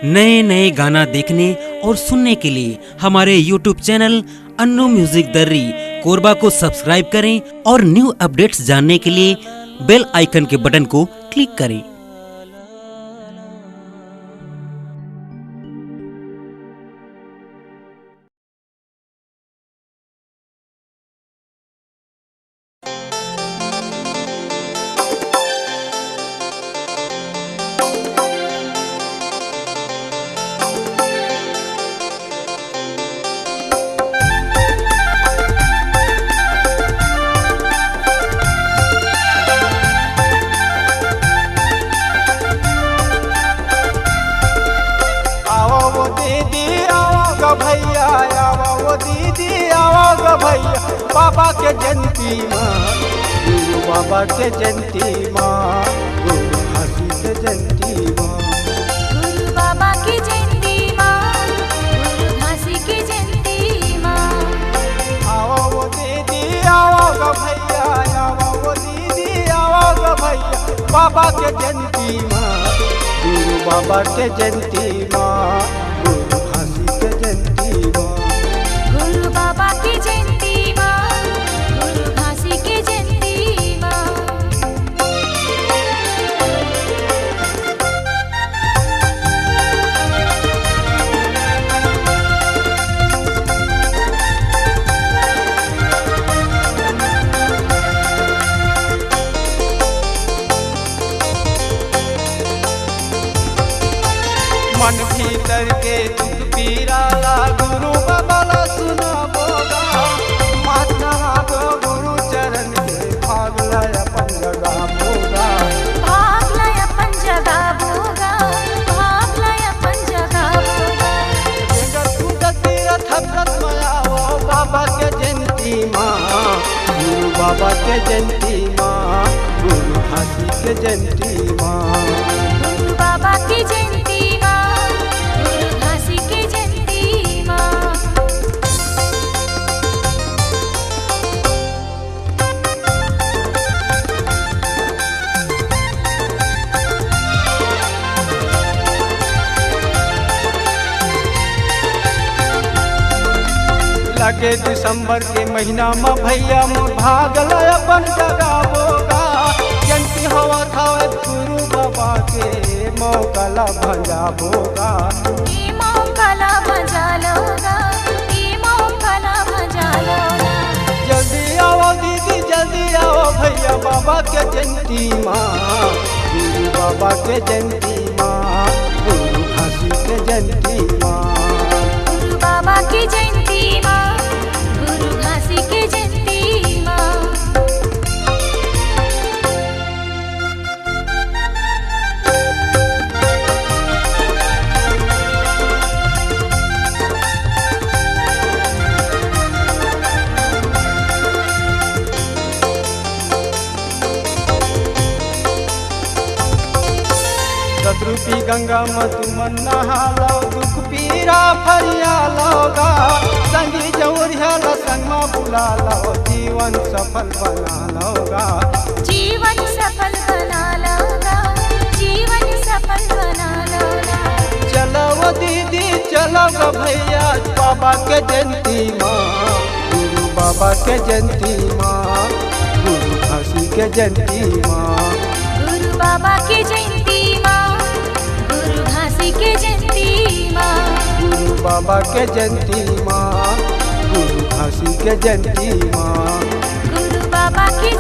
नए नए गाना देखने और सुनने के लिए हमारे YouTube चैनल अन्नू म्यूजिक दर्री कोरबा को सब्सक्राइब करें और न्यू अपडेट्स जानने के लिए बेल आइकन के बटन को क्लिक करें। भैया आवा वो दीदी आवा ग भैया बाबा के जयंती माँ गुरु बाबा के जयंती माँ गुरु हाथी के जयंती माँ गुरु बाबा की जयंती माँ गुरु घासी की जयंती माँ। आवा वो दीदी आवा ग भैया आवा वो दीदी आवा ग भैया बाबा के जयंती माँ गुरु बाबा के जयंती माँ गुरु बाबा की जयंती माँ गुरु घासी की जयंती माँ। मन भीतर के दुख पीराला गुरु बाबा सुना बोगा माता गुरु चरण के भाग लय अपन जगह बोगा भाग लय अपन जगह बोगा भाग लय अपन जगह बोगा। जगत कूदत तीरथ व्रत माया वो बाबा के जयंती माँ गुरु बाबा के जयंती माँ गुरु हाथी के जयंती माँ गुरु बाबा की जयंती माँ गुरु घासी की जयंती माँ। लगे दिसंबर के महीना में भैया मोर भाग लय अपन जगह बोगा जयंती हवा था गुरु बाबा के मौकला भंजा बोगा ई मौकला भंजा लोगा ई मौकला भंजा लोगा। जल्दी आओ दीदी जल्दी आओ भैया बाबा के जयंती माँ गुरु बाबा के जयंती माँ गुरु घासी के जयंती माँ गुरु बाबा की जयंती माँ गुरु घासी की जयंती माँ। सदरूपी गंगा मधु मन नहालो दुख पीरा फरिया लोगा संगी जौरिया संगमा बुला लो जीवन सफल बना लोगा जीवन सफल बना लोगा जीवन सफल बना लोगा। चलो वो दीदी चलो गो भैया बाबा के जयंती माँ गुरु बाबा के जयंती माँ गुरु घासी के जयंती माँ गुरु बाबा की जयंती माँ गुरु घासी की जयंती माँ। गुरु बाबा के जयंती माँ गुरु घासी के जयंती माँ गुरु बाबा की